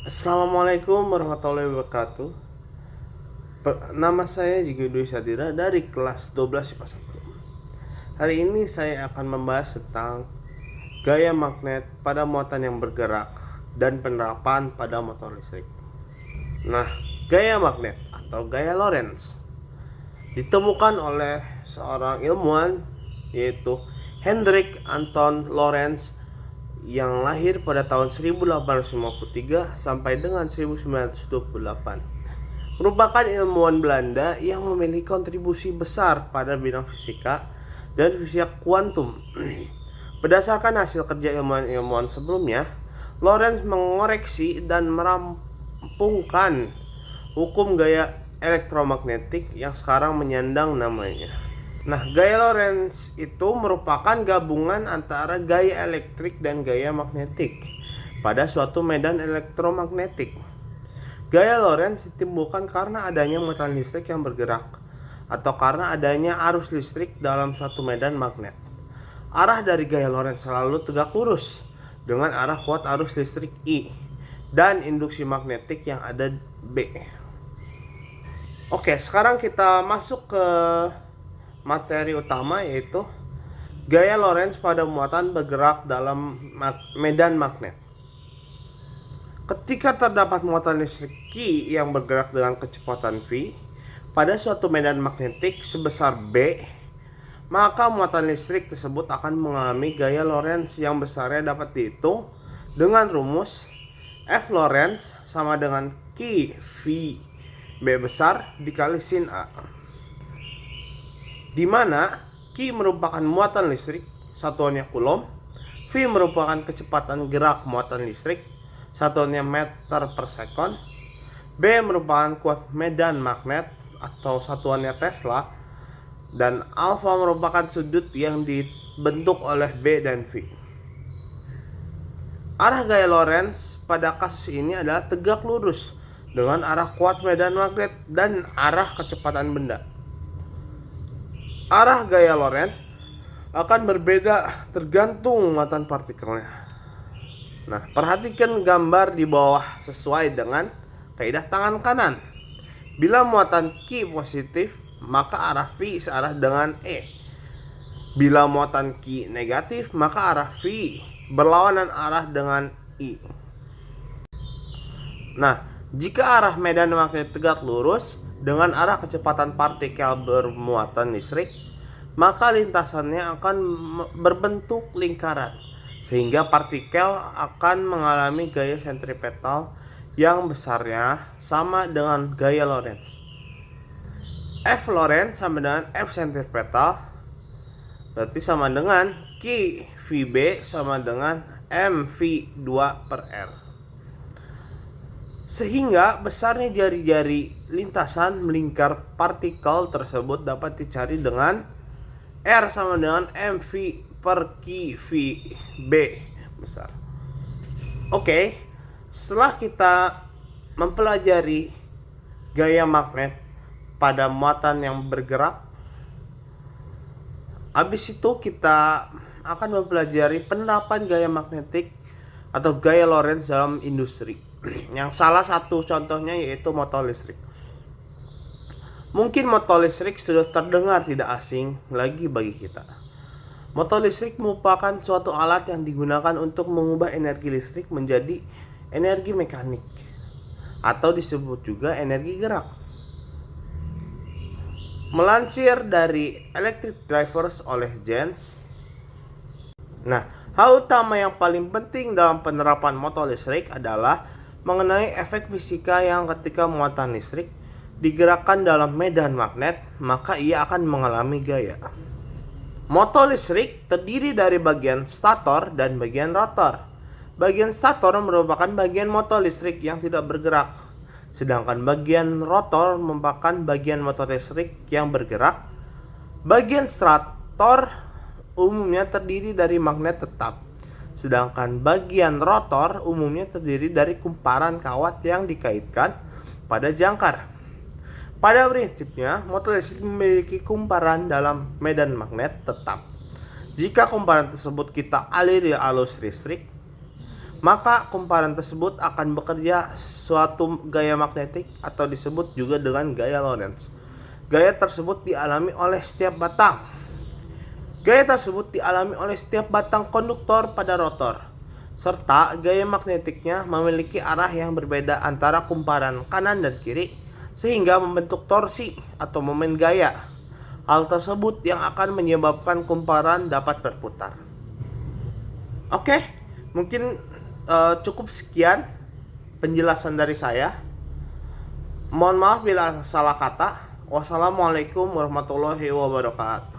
Assalamualaikum warahmatullahi wabarakatuh. Nama saya Jigi Dwi Sadira dari kelas 12 IPA 1. Hari ini saya akan membahas tentang gaya magnet pada muatan yang bergerak dan penerapan pada motor listrik. Nah, gaya magnet atau gaya Lorentz ditemukan oleh seorang ilmuwan yaitu Hendrik Anton Lorentz yang lahir pada tahun 1853 sampai dengan 1928. Merupakan ilmuwan Belanda yang memiliki kontribusi besar pada bidang fisika dan fisika kuantum. Berdasarkan hasil kerja ilmuwan-ilmuwan sebelumnya, Lorentz mengoreksi dan merampungkan hukum gaya elektromagnetik yang sekarang menyandang namanya. Nah, gaya Lorentz itu merupakan gabungan antara gaya elektrik dan gaya magnetik pada suatu medan elektromagnetik. Gaya Lorentz ditimbulkan karena adanya muatan listrik yang bergerak atau karena adanya arus listrik dalam suatu medan magnet. Arah dari gaya Lorentz selalu tegak lurus dengan arah kuat arus listrik I dan induksi magnetik yang ada B. Oke, sekarang kita masuk ke materi utama, yaitu gaya Lorentz pada muatan bergerak dalam medan magnet. Ketika terdapat muatan listrik Q yang bergerak dengan kecepatan V pada suatu medan magnetik sebesar B, maka muatan listrik tersebut akan mengalami gaya Lorentz yang besarnya dapat dihitung dengan rumus F Lorentz sama dengan Q V B besar dikali sin A, di mana Q merupakan muatan listrik, satuannya Coulomb, V merupakan kecepatan gerak muatan listrik, satuannya meter per second, B merupakan kuat medan magnet atau satuannya Tesla, dan alfa merupakan sudut yang dibentuk oleh B dan V. Arah gaya Lorentz pada kasus ini adalah tegak lurus dengan arah kuat medan magnet dan arah kecepatan benda. Arah gaya Lorentz akan berbeda tergantung muatan partikelnya. Nah, perhatikan gambar di bawah sesuai dengan kaidah tangan kanan. Bila muatan Q positif, maka arah V searah dengan E. Bila muatan Q negatif, maka arah V berlawanan arah dengan I. Nah, jika arah medan magnet tegak lurus dengan arah kecepatan partikel bermuatan listrik, maka lintasannya akan berbentuk lingkaran, sehingga partikel akan mengalami gaya sentripetal yang besarnya sama dengan gaya Lorentz. F Lorentz sama dengan F sentripetal, berarti sama dengan Q VB sama dengan mv2 per R. Sehingga besarnya jari-jari lintasan melingkar partikel tersebut dapat dicari dengan R sama dengan mv per QV B besar. Oke, setelah kita mempelajari gaya magnet pada muatan yang bergerak, habis itu kita akan mempelajari penerapan gaya magnetik atau gaya Lorentz dalam industri. Yang salah satu contohnya yaitu motor listrik. Mungkin motor listrik sudah terdengar tidak asing lagi bagi kita. Motor listrik merupakan suatu alat yang digunakan untuk mengubah energi listrik menjadi energi mekanik atau disebut juga energi gerak. Melansir dari Electric Drivers oleh Jens. Nah, hal utama yang paling penting dalam penerapan motor listrik adalah mengenai efek fisika yang ketika muatan listrik digerakkan dalam medan magnet, maka ia akan mengalami gaya. Motor listrik terdiri dari bagian stator dan bagian rotor. Bagian stator merupakan bagian motor listrik yang tidak bergerak, sedangkan bagian rotor merupakan bagian motor listrik yang bergerak. Bagian stator umumnya terdiri dari magnet tetap, sedangkan bagian rotor umumnya terdiri dari kumparan kawat yang dikaitkan pada jangkar. Pada prinsipnya, motor listrik memiliki kumparan dalam medan magnet tetap. Jika kumparan tersebut kita aliri arus listrik, maka kumparan tersebut akan bekerja suatu gaya magnetik atau disebut juga dengan gaya Lorentz. Gaya tersebut dialami oleh setiap batang. Gaya tersebut dialami oleh setiap batang konduktor pada rotor, serta gaya magnetiknya memiliki arah yang berbeda antara kumparan kanan dan kiri, sehingga membentuk torsi atau momen gaya. Hal tersebut yang akan menyebabkan kumparan dapat berputar. Oke, mungkin cukup sekian penjelasan dari saya. Mohon maaf bila salah kata. Wassalamualaikum warahmatullahi wabarakatuh.